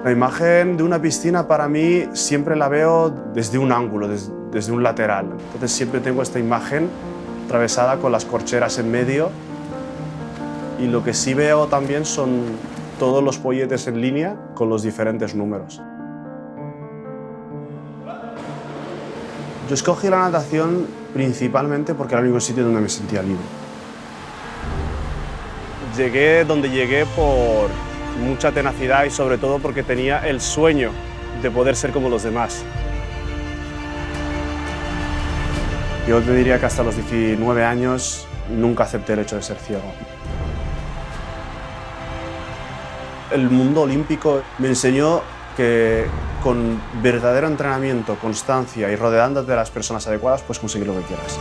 La imagen de una piscina para mí siempre la veo desde un ángulo, desde un lateral. Entonces siempre tengo esta imagen atravesada con las corcheras en medio y lo que sí veo también son todos los polletes en línea con los diferentes números. Yo escogí la natación principalmente porque era el único sitio donde me sentía libre. Llegué donde llegué por mucha tenacidad y sobre todo porque tenía el sueño de poder ser como los demás. Yo te diría que hasta los 19 años nunca acepté el hecho de ser ciego. El mundo olímpico me enseñó que con verdadero entrenamiento, constancia y rodeándote de las personas adecuadas puedes conseguir lo que quieras.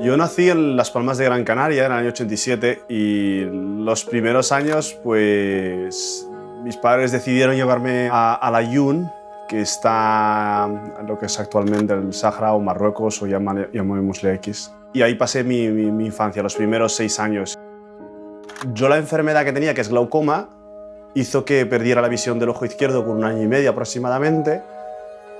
Yo nací en Las Palmas de Gran Canaria en el año 87 y los primeros años pues mis padres decidieron llevarme a la Yun, que está en lo que es actualmente el Sahara o Marruecos o llamémosle X. Y ahí pasé mi infancia, los primeros 6 años. Yo la enfermedad que tenía, que es glaucoma, hizo que perdiera la visión del ojo izquierdo por 1 año y medio aproximadamente.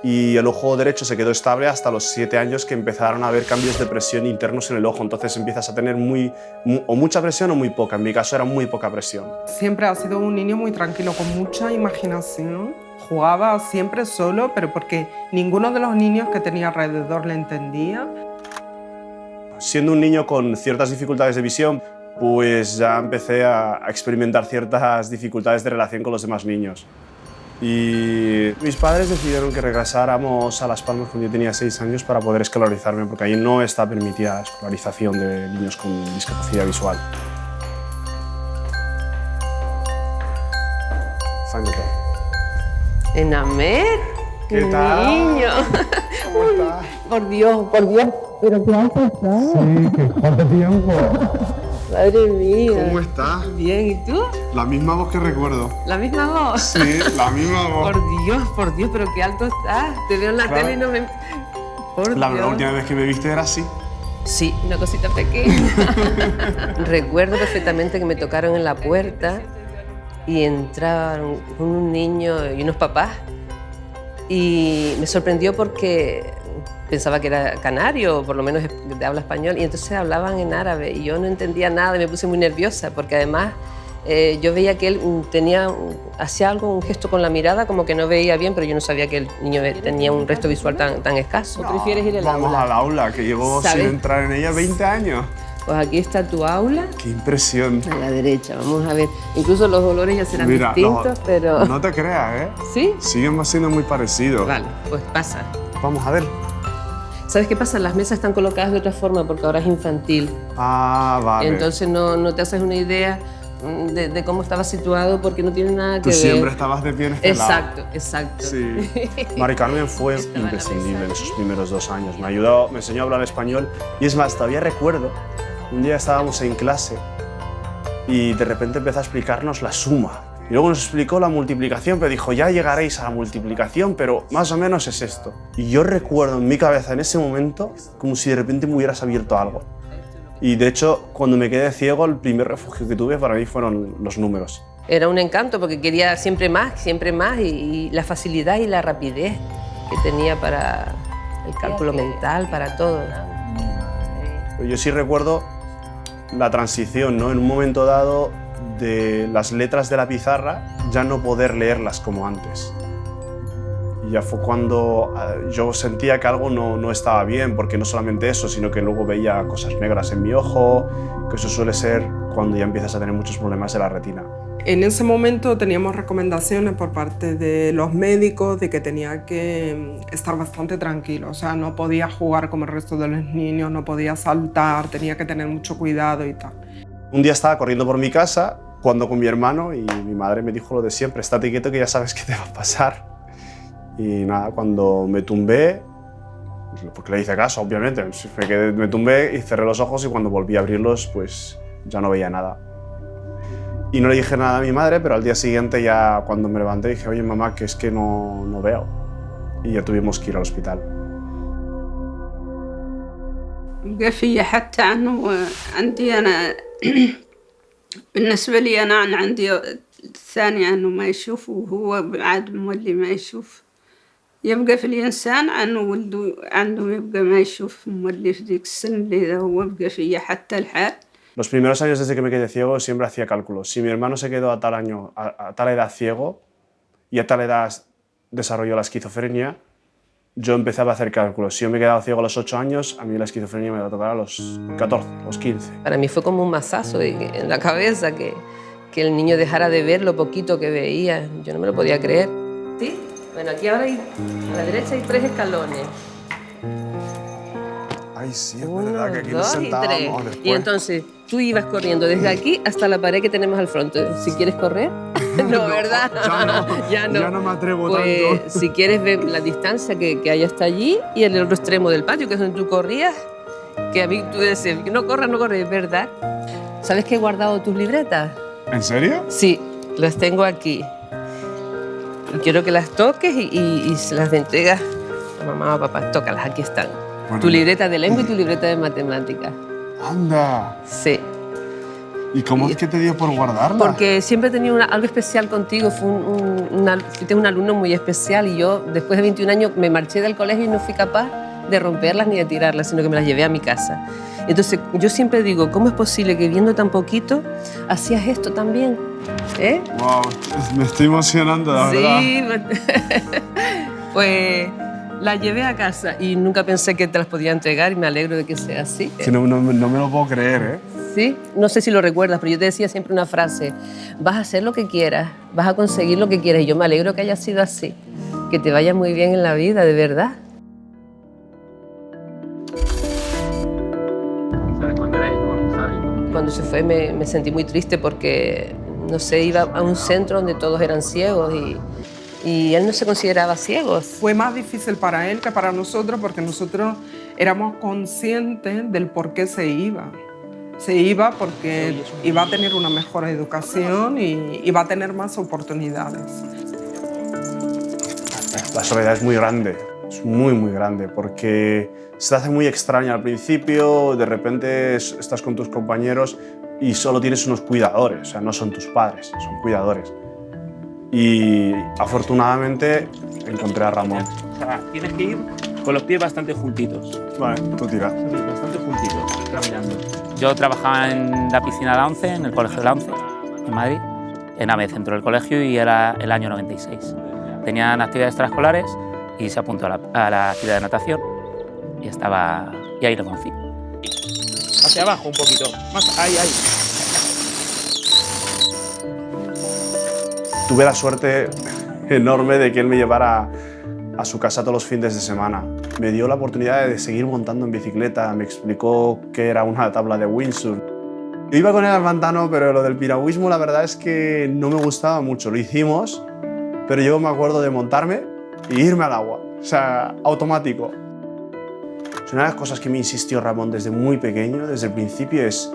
Y el ojo derecho se quedó estable hasta los 7 años que empezaron a haber cambios de presión internos en el ojo. Entonces empiezas a tener o mucha presión o muy poca. En mi caso era muy poca presión. Siempre ha sido un niño muy tranquilo, con mucha imaginación. Jugaba siempre solo, pero porque ninguno de los niños que tenía alrededor le entendía. Siendo un niño con ciertas dificultades de visión, pues ya empecé a experimentar ciertas dificultades de relación con los demás niños. Y mis padres decidieron que regresáramos a Las Palmas cuando yo tenía 6 años para poder escolarizarme, porque ahí no está permitida la escolarización de niños con discapacidad visual. Enamed, ¿qué tal? Niño. ¿Cómo estás? Por Dios, pero qué alto estás. Sí, ¿cuánto tiempo? Madre mía. ¿Cómo estás? Bien, ¿y tú? La misma voz que recuerdo. ¿La misma voz? Sí, la misma voz. Por Dios, pero qué alto estás. Te veo en la Claro. tele y no me... Por La Dios. última vez que me viste era así. Sí, una cosita pequeña. Recuerdo perfectamente que me tocaron en la puerta y entraron un niño y unos papás. Y me sorprendió porque pensaba que era canario, o por lo menos de habla español, y entonces hablaban en árabe y yo no entendía nada y me puse muy nerviosa porque además yo veía que él hacía algo, un gesto con la mirada, como que no veía bien, pero yo no sabía que el niño tenía un resto visual tan escaso. ¿Prefieres ir al aula? Vamos al aula, que llevo ¿Sabes? sin entrar en ella 20 años. Pues aquí está tu aula. ¡Qué impresión! A la derecha, vamos a ver. Incluso los olores ya serán Mira, distintos, pero... No te creas, ¿eh? ¿Sí? Siguen siendo muy parecidos. Vale, pues pasa. Vamos a ver. ¿Sabes qué pasa? Las mesas están colocadas de otra forma porque ahora es infantil. Ah, vale. Entonces no te haces una idea de cómo estaba situado porque no tiene nada que Tú ver. siempre estabas de pie en este lado. Exacto. Sí. Mari Carmen fue imprescindible en esos primeros 2 años. Me ayudó, me enseñó a hablar español y es más, todavía recuerdo, un día estábamos en clase y de repente empezó a explicarnos la suma. Y luego nos explicó la multiplicación, pero dijo, ya llegaréis a la multiplicación, pero más o menos es esto. Y yo recuerdo en mi cabeza en ese momento como si de repente me hubieras abierto algo. Y de hecho, cuando me quedé ciego, el primer refugio que tuve para mí fueron los números. Era un encanto porque quería siempre más y la facilidad y la rapidez que tenía para el cálculo mental, para todo. Pero yo sí recuerdo la transición, ¿no? En un momento dado de las letras de la pizarra ya no poder leerlas como antes. Y ya fue cuando yo sentía que algo no estaba bien, porque no solamente eso, sino que luego veía cosas negras en mi ojo, que eso suele ser cuando ya empiezas a tener muchos problemas de la retina. En ese momento teníamos recomendaciones por parte de los médicos de que tenía que estar bastante tranquilo, o sea, no podía jugar como el resto de los niños, no podía saltar, tenía que tener mucho cuidado y tal. Un día estaba corriendo por mi casa, jugando con mi hermano, y mi madre me dijo lo de siempre, estate quieto que ya sabes qué te va a pasar. Y nada, cuando me tumbé, porque le hice caso, obviamente, me tumbé y cerré los ojos y cuando volví a abrirlos, pues ya no veía nada. Y no le dije nada a mi madre, pero al día siguiente ya cuando me levanté dije, oye mamá, que es que no veo. Y ya tuvimos que ir al hospital. بقى في حتى عنه عندي أنا بالنسبة لي أنا عندي الثاني عنه ما يشوف وهو عاد مولي ما يشوف يبقى في الإنسان عنه ولده عنده يبقى ما يشوف مولي في ديك السن اللي هو بقى فيه حتى الحال. Los primeros años desde que me quedé ciego siempre hacía cálculos. Si mi hermano se quedó a tal año, a tal edad ciego y a tal edad desarrolló la esquizofrenia, yo empezaba a hacer cálculos. Si yo me he quedado ciego a los 8 años, a mí la esquizofrenia me va a tocar a los 14, a los 15. Para mí fue como un mazazo en la cabeza que el niño dejara de ver lo poquito que veía. Yo no me lo podía creer. ¿Sí? Bueno, aquí ahora a la derecha hay 3 escalones. Ay, sí, es 1, verdad que aquí 2 nos y 3. sentábamos después. Y entonces tú ibas corriendo desde aquí hasta la pared que tenemos al frente. Si quieres correr, no, ¿verdad? Ya no me atrevo pues, tanto. si quieres ver la distancia que hay hasta allí y el otro extremo del patio, que es donde tú corrías, que a mí tú decías, no corras, es verdad. ¿Sabes que he guardado tus libretas? ¿En serio? Sí, las tengo aquí. Y quiero que las toques y se las entregas a mamá o papá. Tócalas, aquí están. Bueno, Tu libreta de lengua y tu libreta de matemáticas. ¡Anda! Sí. ¿Y cómo es que te dio por guardarla? Porque siempre he tenido algo especial contigo. Fuiste un alumno muy especial y yo, después de 21 años, me marché del colegio y no fui capaz de romperlas ni de tirarlas, sino que me las llevé a mi casa. Entonces, yo siempre digo, ¿cómo es posible que viendo tan poquito hacías esto también? ¿Eh? Wow, me estoy emocionando, la verdad. Sí, pues las llevé a casa y nunca pensé que te las podía entregar y me alegro de que sea así. Que no me lo puedo creer, ¿eh? Sí, no sé si lo recuerdas, pero yo te decía siempre una frase, vas a hacer lo que quieras, vas a conseguir lo que quieras y yo me alegro que haya sido así, que te vaya muy bien en la vida, de verdad. Cuando se fue me sentí muy triste porque, no sé, iba a un centro donde todos eran ciegos y él no se consideraba ciego. Fue más difícil para él que para nosotros porque nosotros éramos conscientes del por qué se iba. Se iba porque iba a tener una mejor educación y iba a tener más oportunidades. La soledad es muy grande, es muy, muy grande, porque se te hace muy extraña al principio, de repente estás con tus compañeros y solo tienes unos cuidadores, o sea, no son tus padres, son cuidadores. Y afortunadamente encontré a Ramón. O sea, tienes que ir con los pies bastante juntitos. Vale, tú tira. Bastante juntitos, caminando. Yo trabajaba en la piscina de la ONCE, en el colegio de la ONCE, en Madrid, en AVE, centro del colegio, y era el año 96. Tenían actividades extraescolares y se apuntó a la actividad de natación y ahí lo conocí. Hacia abajo un poquito, más ahí. Tuve la suerte enorme de que él me llevara a su casa todos los fines de semana. Me dio la oportunidad de seguir montando en bicicleta, me explicó qué era una tabla de windsurf. Yo iba con él al pantano, pero lo del piragüismo la verdad es que no me gustaba mucho. Lo hicimos, pero yo me acuerdo de montarme e irme al agua, o sea, automático. Una de las cosas que me insistió Ramón desde muy pequeño, desde el principio, es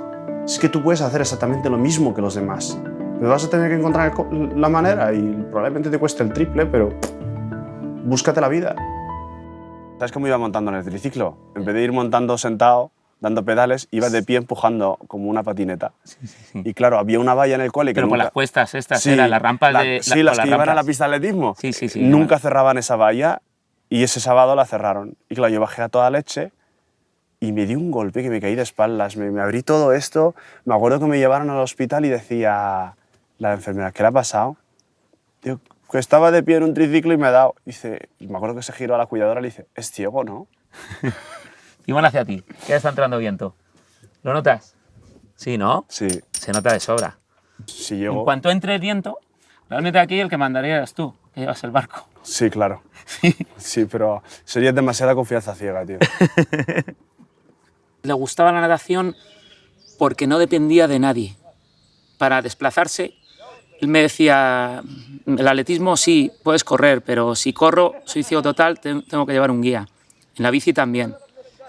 que tú puedes hacer exactamente lo mismo que los demás. Pero vas a tener que encontrar la manera y probablemente te cueste el triple, pero búscate la vida. ¿Sabes cómo iba montando en el triciclo? En vez de ir montando sentado, dando pedales, iba de pie empujando como una patineta. Sí. Y claro, había una valla en el cole que Pero nunca... con las cuestas estas, Sí, eran las rampas de... Sí, las que iban a la pista de atletismo. Sí. Nunca cerraban esa valla y ese sábado la cerraron. Y claro, yo bajé a toda leche y me di un golpe que me caí de espaldas. Me abrí todo esto. Me acuerdo que me llevaron al hospital y decía la enfermera, ¿qué le ha pasado? Digo, que estaba de pie en un triciclo y me ha dado. Dice, y me acuerdo que se giró a la cuidadora y le dice, es ciego, ¿no? Y van hacia ti, que ya está entrando viento. ¿Lo notas? Sí, ¿no? Sí, Se nota de sobra. sí llego. En cuanto entre el viento, realmente aquí el que mandaría eres tú, que llevas el barco. Sí, claro. Sí, pero sería demasiada confianza ciega, tío. Le gustaba la natación porque no dependía de nadie. Para desplazarse, él me decía, el atletismo sí, puedes correr, pero si corro, soy ciego total, tengo que llevar un guía. En la bici también.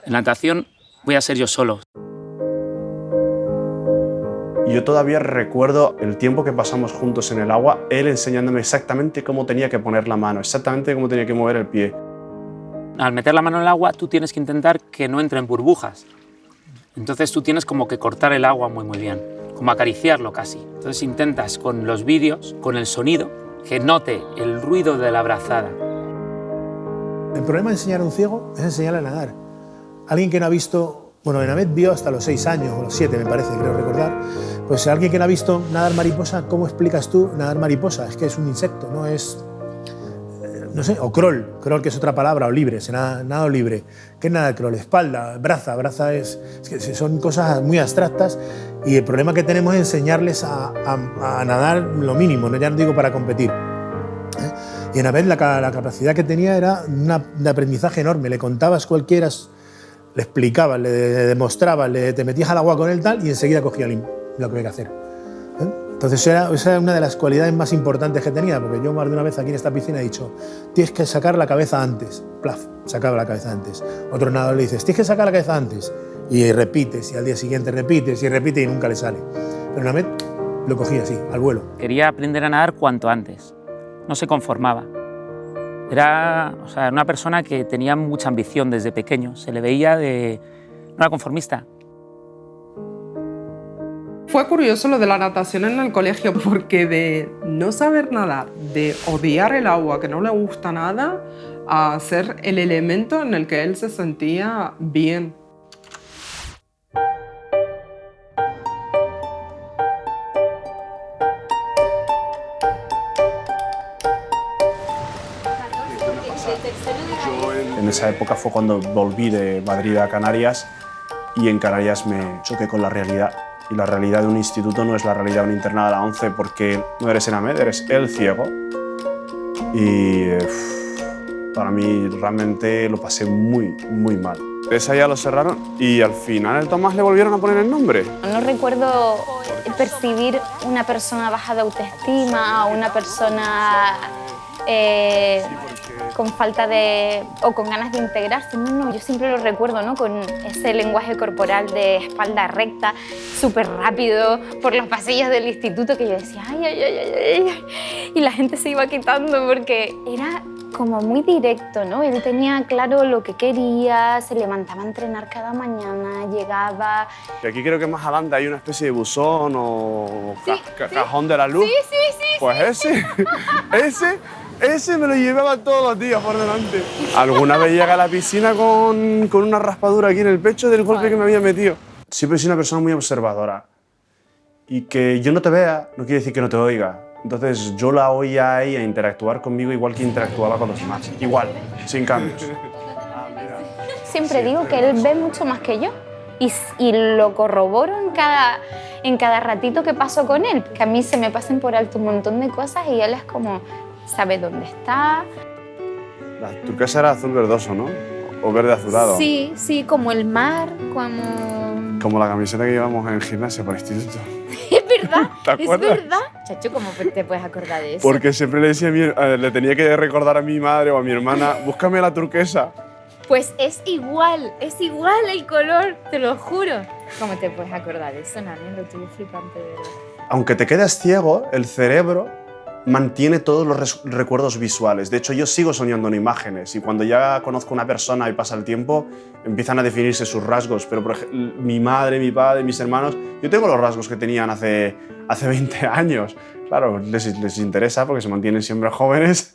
En la natación voy a ser yo solo. Y yo todavía recuerdo el tiempo que pasamos juntos en el agua, él enseñándome exactamente cómo tenía que poner la mano, exactamente cómo tenía que mover el pie. Al meter la mano en el agua, tú tienes que intentar que no entren burbujas. Entonces tú tienes como que cortar el agua muy bien, como acariciarlo casi. Entonces intentas con los vídeos, con el sonido, que note el ruido de la brazada. El problema de enseñar a un ciego es enseñarle a nadar. Alguien que no ha visto, bueno, Enamed vio hasta los 6 años, o los 7 me parece, creo recordar, pues alguien que no ha visto nadar mariposa, ¿cómo explicas tú nadar mariposa? Es que es un insecto, no es, no sé, o crawl, que es otra palabra, o libre, se nado libre. ¿Qué es nadar crawl? Espalda, braza es que son cosas muy abstractas y el problema que tenemos es enseñarles a nadar lo mínimo, ¿no? Ya no digo para competir. Y Enamed la capacidad que tenía era de aprendizaje enorme, le contabas cualquiera, le explicabas, le demostrabas, te metías al agua con él tal y enseguida cogía lo que había que hacer. Entonces esa era una de las cualidades más importantes que tenía, porque yo más de una vez aquí en esta piscina he dicho, tienes que sacar la cabeza antes, plaf, sacaba la cabeza antes. Otro nadador le dices, tienes que sacar la cabeza antes, y repites, y al día siguiente repites y nunca le sale. Pero Enamed lo cogía así, al vuelo. Quería aprender a nadar cuanto antes, no se conformaba. Era una persona que tenía mucha ambición desde pequeño, se le veía no era conformista. Fue curioso lo de la natación en el colegio porque de no saber nadar, de odiar el agua, que no le gusta nada, a ser el elemento en el que él se sentía bien. En esa época fue cuando volví de Madrid a Canarias y en Canarias me choqué con la realidad. Y la realidad de un instituto no es la realidad de un internado de la ONCE porque no eres Enamed, eres el ciego. Y para mí realmente lo pasé muy mal. Esa ya lo cerraron y al final al Tomás le volvieron a poner el nombre. No recuerdo percibir una persona baja de autoestima o una persona con falta de o con ganas de integrarse. No, yo siempre lo recuerdo, ¿no? Con ese lenguaje corporal de espalda recta, súper rápido por los pasillos del instituto, que yo decía ay, y la gente se iba quitando porque era como muy directo, ¿no? Él tenía claro lo que quería, se levantaba a entrenar cada mañana, llegaba. Y aquí creo que más adelante hay una especie de buzón o cajón de la luz. Sí. Pues ese me lo llevaba todos los días por delante. Alguna vez llegué a la piscina con una raspadura aquí en el pecho del golpe que me había metido. Siempre he sido una persona muy observadora. Y que yo no te vea no quiere decir que no te oiga. Entonces yo la oía a ella interactuar conmigo igual que interactuaba con los demás. Igual, sin cambios. Siempre digo que él ve mucho más que yo. Y lo corroboro en cada ratito que paso con él. Que a mí se me pasan por alto un montón de cosas y él es como... sabe dónde está. La turquesa era azul verdoso, ¿no? O verde azulado. Sí, como el mar, como la camiseta que llevamos en gimnasia para el instituto. Es verdad, ¿Te acuerdas? Es verdad. Chacho, ¿cómo te puedes acordar de eso? Porque siempre le decía le tenía que recordar a mi madre o a mi hermana, búscame la turquesa. Pues es igual el color, te lo juro. ¿Cómo te puedes acordar de eso, Nani? Lo tuve flipante, de verdad. Aunque te quedes ciego, el cerebro mantiene todos los recuerdos visuales. De hecho, yo sigo soñando en imágenes y cuando ya conozco a una persona y pasa el tiempo, empiezan a definirse sus rasgos. Pero, por ejemplo, mi madre, mi padre, mis hermanos, yo tengo los rasgos que tenían hace 20 años. Claro, les interesa porque se mantienen siempre jóvenes.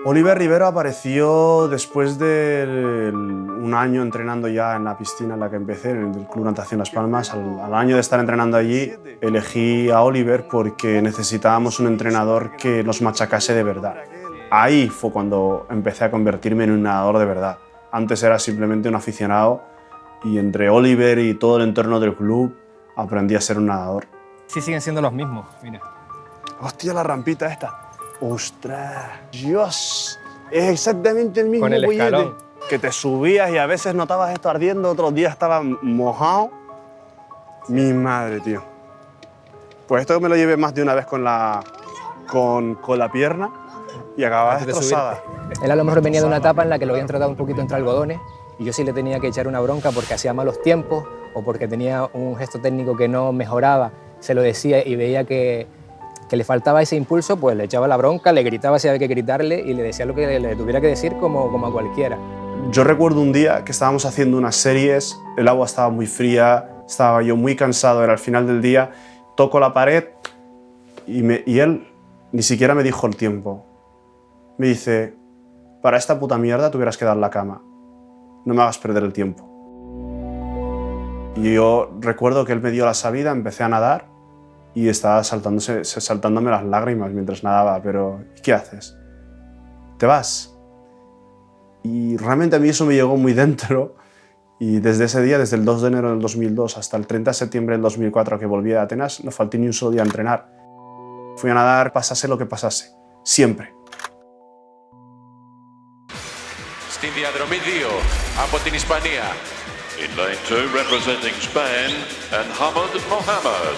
Oliver Rivero apareció después de un año entrenando ya en la piscina en la que empecé, en el Club Natación Las Palmas. Al año de estar entrenando allí, elegí a Oliver porque necesitábamos un entrenador que nos machacase de verdad. Ahí fue cuando empecé a convertirme en un nadador de verdad. Antes era simplemente un aficionado y entre Oliver y todo el entorno del club aprendí a ser un nadador. Sí, siguen siendo los mismos, mira. Hostia, la rampita esta. ¡Ostras! ¡Dios! Es exactamente el mismo con el bollete. escalón. Que te subías y a veces notabas esto ardiendo, otros días estaba mojado. Mi madre, tío. Pues esto me lo llevé más de una vez con la pierna Y acababa antes de destrozada. Él a lo mejor venía de una etapa en la que lo habían tratado un poquito entre algodones y yo sí le tenía que echar una bronca porque hacía malos tiempos o porque tenía un gesto técnico que no mejoraba. Se lo decía y veía que le faltaba ese impulso, pues le echaba la bronca, le gritaba si había que gritarle y le decía lo que le tuviera que decir como a cualquiera. Yo recuerdo un día que estábamos haciendo unas series, el agua estaba muy fría, estaba yo muy cansado, era el final del día, toco la pared y él ni siquiera me dijo el tiempo. Me dice, para esta puta mierda tuvieras que dar la cama, no me hagas perder el tiempo. Y yo recuerdo que él me dio la salida, empecé a nadar y estaba saltándome las lágrimas mientras nadaba, pero ¿qué haces? ¿Te vas? Y realmente a mí eso me llegó muy dentro y desde ese día, desde el 2 de enero del 2002 hasta el 30 de septiembre del 2004 que volví a Atenas, no falté ni un solo día a entrenar. Fui a nadar, pasase lo que pasase, siempre. Στην διαδρομή 2 από την Ισπανία. In lane 2 representing Spain and Hamad Mohamed.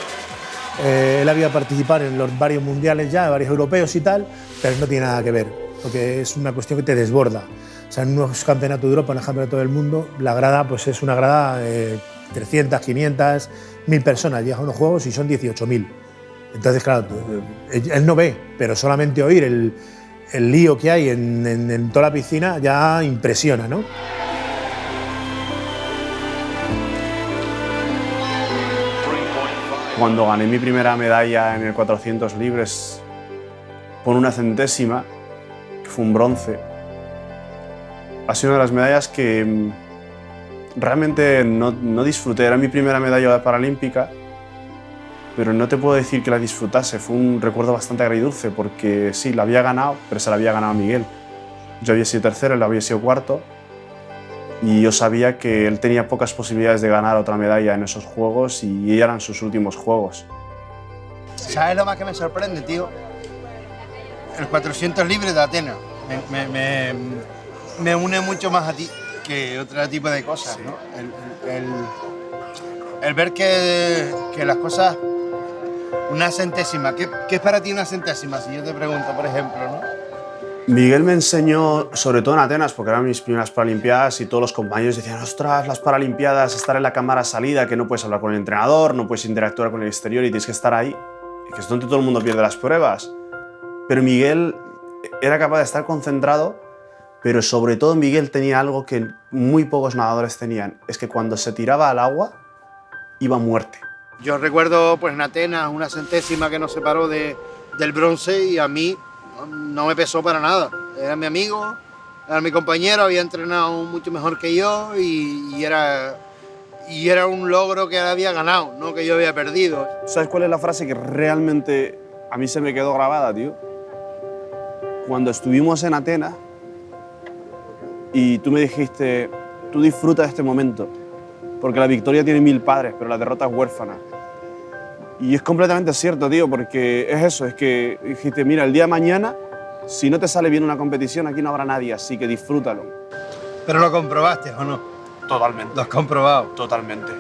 Él había participado en los varios mundiales ya, varios europeos y tal, pero no tiene nada que ver, porque es una cuestión que te desborda. O sea, en unos campeonatos de Europa, en el campeonato del mundo, la grada pues es una grada de 300, 500, 1000 personas. Llegas a unos juegos y son 18.000. Entonces, claro, él no ve, pero solamente oír el lío que hay en toda la piscina ya impresiona, ¿no? Cuando gané mi primera medalla en el 400 libres por una centésima, que fue un bronce, ha sido una de las medallas que realmente no disfruté. Era mi primera medalla paralímpica, pero no te puedo decir que la disfrutase. Fue un recuerdo bastante agridulce porque sí, la había ganado, pero se la había ganado a Miguel. Yo había sido tercero, él había sido cuarto y yo sabía que él tenía pocas posibilidades de ganar otra medalla en esos juegos y eran sus últimos juegos. ¿Sabes lo más que me sorprende, tío? El 400 libres de Atenas. Me une mucho más a ti que otro tipo de cosas, ¿no? El ver que las cosas... Una centésima. ¿Qué es para ti una centésima? Si yo te pregunto, por ejemplo, ¿no? Miguel me enseñó, sobre todo en Atenas, porque eran mis primeras Paralimpiadas y todos los compañeros decían, ostras, las Paralimpiadas, estar en la cámara salida, que no puedes hablar con el entrenador, no puedes interactuar con el exterior y tienes que estar ahí, que es donde todo el mundo pierde las pruebas. Pero Miguel era capaz de estar concentrado, pero sobre todo Miguel tenía algo que muy pocos nadadores tenían, es que cuando se tiraba al agua, iba a muerte. Yo recuerdo pues en Atenas una centésima que nos separó del bronce y a mí no me pesó para nada. Era mi amigo, era mi compañero, había entrenado mucho mejor que yo y era un logro que él había ganado, no que yo había perdido. ¿Sabes cuál es la frase que realmente a mí se me quedó grabada, tío? Cuando estuvimos en Atenas y tú me dijiste, tú disfruta de este momento, porque la victoria tiene 1000 padres, pero la derrota es huérfana. Y es completamente cierto, tío, porque es eso, es que dijiste, mira, el día de mañana, si no te sale bien una competición, aquí no habrá nadie, así que disfrútalo. ¿Pero lo comprobaste o no? Totalmente. ¿Lo has comprobado? Totalmente.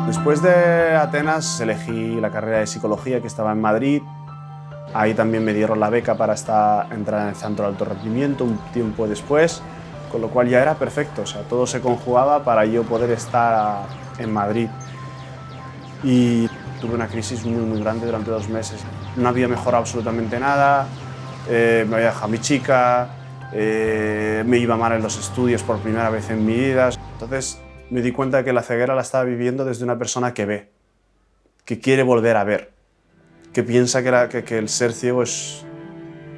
Después de Atenas elegí la carrera de psicología que estaba en Madrid. Ahí también me dieron la beca para entrar en el centro de alto rendimiento un tiempo después, con lo cual ya era perfecto, o sea, todo se conjugaba para yo poder estar en Madrid. Y tuve una crisis muy grande durante 2 meses. No había mejorado absolutamente nada, me había dejado a mi chica, me iba mal en los estudios por primera vez en mi vida. Entonces me di cuenta de que la ceguera la estaba viviendo desde una persona que ve, que quiere volver a ver, que piensa que el ser ciego es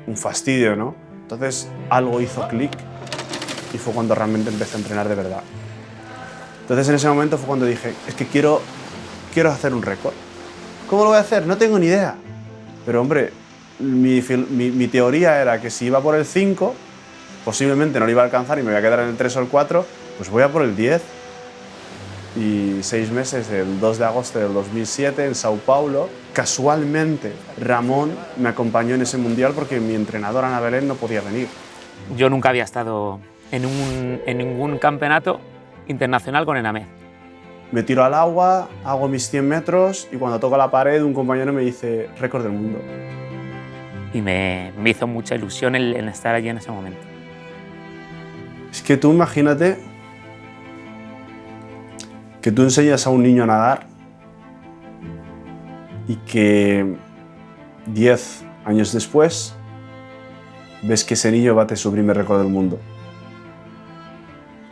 un fastidio, ¿no? Entonces algo hizo clic y fue cuando realmente empecé a entrenar de verdad. Entonces en ese momento fue cuando dije, es que quiero hacer un récord. ¿Cómo lo voy a hacer? No tengo ni idea. Pero hombre, mi teoría era que si iba por el 5, posiblemente no lo iba a alcanzar y me voy a quedar en el 3 o el 4, pues voy a por el 10. Y 6 meses, el 2 de agosto del 2007, en Sao Paulo, casualmente Ramón me acompañó en ese mundial porque mi entrenadora Ana Belén no podía venir. Yo nunca había estado en ningún campeonato internacional con Enamed. Me tiro al agua, hago mis 100 metros y cuando toco la pared un compañero me dice récord del mundo. Y me hizo mucha ilusión el estar allí en ese momento. Es que tú imagínate que tú enseñas a un niño a nadar y que 10 años después ves que ese niño bate su primer récord del mundo.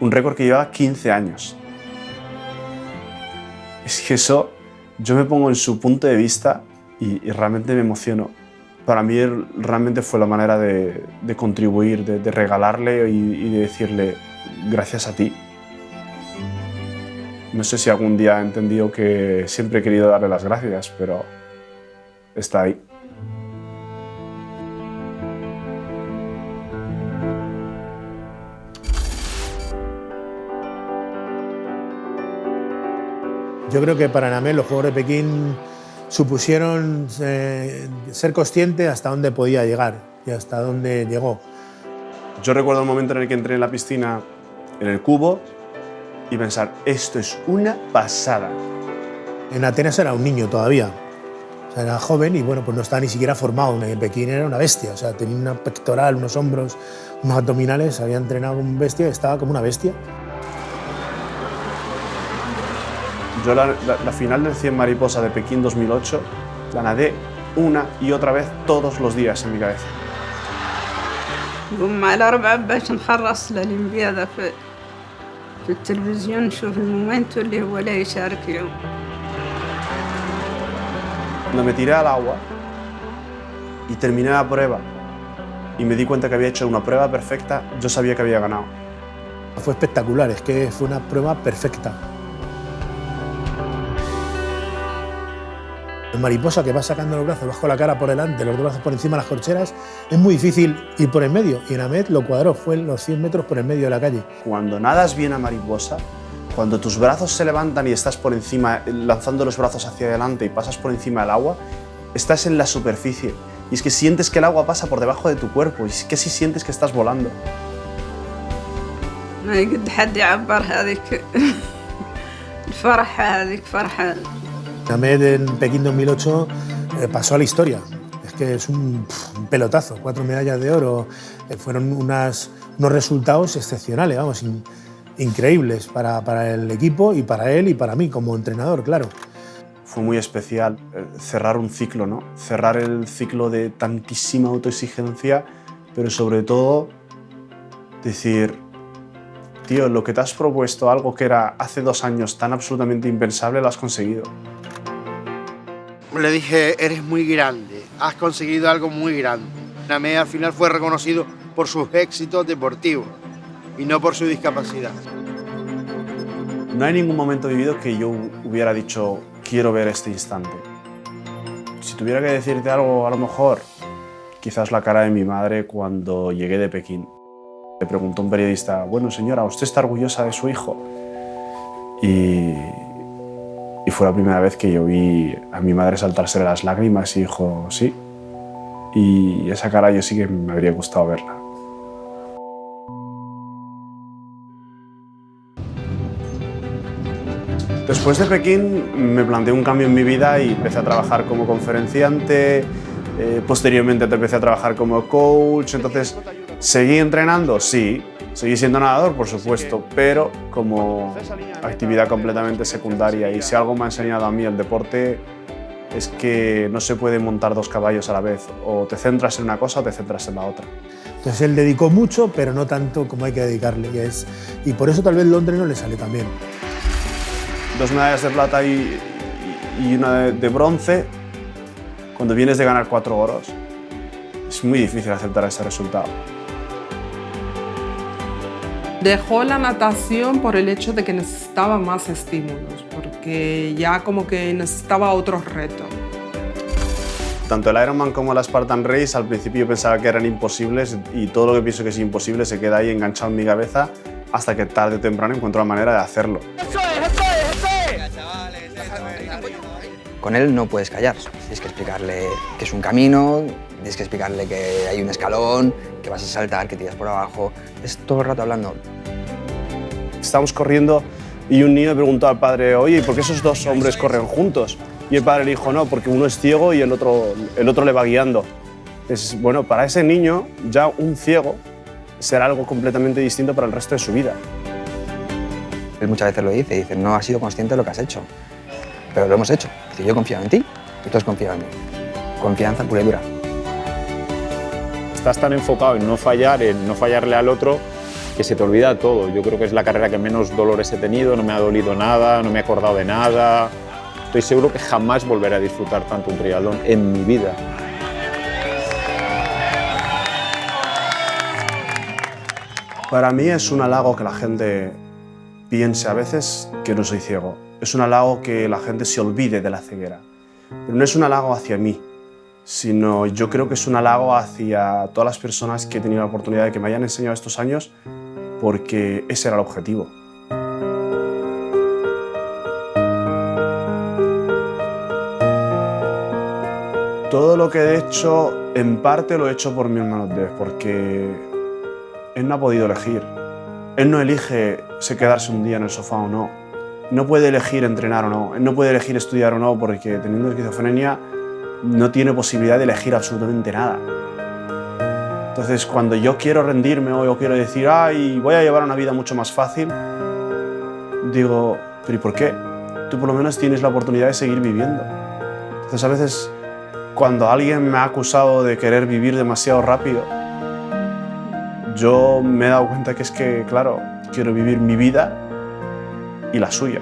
Un récord que lleva 15 años. Es que eso, yo me pongo en su punto de vista y realmente me emociono. Para mí realmente fue la manera de contribuir, de regalarle y de decirle gracias a ti. No sé si algún día ha entendido que siempre he querido darle las gracias, pero está ahí. Yo creo que para Enamed los Juegos de Pekín supusieron ser consciente hasta dónde podía llegar y hasta dónde llegó. Yo recuerdo el momento en el que entré en la piscina, en el cubo, y pensar, esto es una pasada. En Atenas era un niño todavía, o sea, era joven y bueno, pues no estaba ni siquiera formado. En Pekín era una bestia, o sea, tenía una pectoral, unos hombros, unos abdominales, había entrenado como un bestia y estaba como una bestia. Yo la final del 100 mariposa de Pekín 2008 la nadé una y otra vez todos los días en mi cabeza. نقوم على 4 باش نخلص الأولمبياد في التلفزيون نشوف المومنتو اللي هو لا يشارك يوم. Cuando me tiré al agua y terminé la prueba y me di cuenta que había hecho una prueba perfecta, yo sabía que había ganado. Fue espectacular, es que fue una prueba perfecta. En mariposa, que va sacando los brazos bajo la cara por delante, los brazos por encima de las corcheras, es muy difícil ir por el medio. Y Enamed lo cuadró, fue en los 100 metros por el medio de la calle. Cuando nadas bien a mariposa, cuando tus brazos se levantan y estás por encima, lanzando los brazos hacia adelante y pasas por encima del agua, estás en la superficie. Y es que sientes que el agua pasa por debajo de tu cuerpo, y es que sí sientes que estás volando. ما يقد حد يعبر هذيك الفرحة هذيك فرحة. Enamed en Pekín 2008 pasó a la historia. Es que es un pelotazo, 4 medallas de oro. Fueron unos resultados excepcionales, vamos, increíbles para el equipo y para él y para mí como entrenador, claro. Fue muy especial cerrar un ciclo, ¿no? Cerrar el ciclo de tantísima autoexigencia, pero sobre todo decir, tío, lo que te has propuesto, algo que era hace 2 años tan absolutamente impensable, lo has conseguido. Le dije, eres muy grande, has conseguido algo muy grande. Enamed al final fue reconocido por sus éxitos deportivos y no por su discapacidad. No hay ningún momento vivido que yo hubiera dicho, quiero ver este instante. Si tuviera que decirte algo, a lo mejor, quizás la cara de mi madre cuando llegué de Pekín. Le preguntó un periodista, bueno señora, ¿usted está orgullosa de su hijo? Y fue la primera vez que yo vi a mi madre saltarse las lágrimas y dijo, sí. Y esa cara yo sí que me habría gustado verla. Después de Pekín me planteé un cambio en mi vida y empecé a trabajar como conferenciante, posteriormente empecé a trabajar como coach, entonces ¿seguí entrenando? Sí. Seguí siendo nadador, por supuesto, pero como actividad completamente secundaria. Y si algo me ha enseñado a mí el deporte es que no se puede montar 2 caballos a la vez. O te centras en una cosa o te centras en la otra. Entonces él dedicó mucho, pero no tanto como hay que dedicarle. Y por eso tal vez Londres no le sale tan bien. 2 medallas de plata y una de bronce. Cuando vienes de ganar 4 oros, es muy difícil aceptar ese resultado. Dejó la natación por el hecho de que necesitaba más estímulos, porque ya como que necesitaba otros retos. Tanto el Ironman como la Spartan Race al principio yo pensaba que eran imposibles y todo lo que pienso que es imposible se queda ahí enganchado en mi cabeza hasta que tarde o temprano encuentro la manera de hacerlo. Con él no puedes callar, tienes que explicarle que es un camino, tienes que explicarle que hay un escalón, que vas a saltar, que tiras por abajo, es todo el rato hablando. Estábamos corriendo y un niño le preguntó al padre, oye, ¿por qué esos dos hombres corren juntos? Y el padre le dijo, no, porque uno es ciego y el otro le va guiando. Bueno, para ese niño ya un ciego será algo completamente distinto para el resto de su vida. Él muchas veces lo dice, no has sido consciente de lo que has hecho, pero lo hemos hecho. Dice, yo confío en ti y tú has confiado en mí. Confianza pura y dura. Estás tan enfocado en no fallarle al otro, que se te olvida todo. Yo creo que es la carrera que menos dolores he tenido, no me ha dolido nada, no me he acordado de nada. Estoy seguro que jamás volveré a disfrutar tanto un triatlón en mi vida. Para mí es un halago que la gente piense a veces que no soy ciego. Es un halago que la gente se olvide de la ceguera. Pero no es un halago hacia mí, sino yo creo que es un halago hacia todas las personas que he tenido la oportunidad de que me hayan enseñado estos años, porque ese era el objetivo. Todo lo que he hecho, en parte lo he hecho por mi hermano Dev, porque él no ha podido elegir. Él no elige si quedarse un día en el sofá o no. No puede elegir entrenar o no. Él no puede elegir estudiar o no, porque teniendo esquizofrenia no tiene posibilidad de elegir absolutamente nada. Entonces, cuando yo quiero rendirme o yo quiero decir, ay, voy a llevar una vida mucho más fácil, digo, pero ¿y por qué? Tú por lo menos tienes la oportunidad de seguir viviendo. Entonces, a veces, cuando alguien me ha acusado de querer vivir demasiado rápido, yo me he dado cuenta que es que, claro, quiero vivir mi vida y la suya.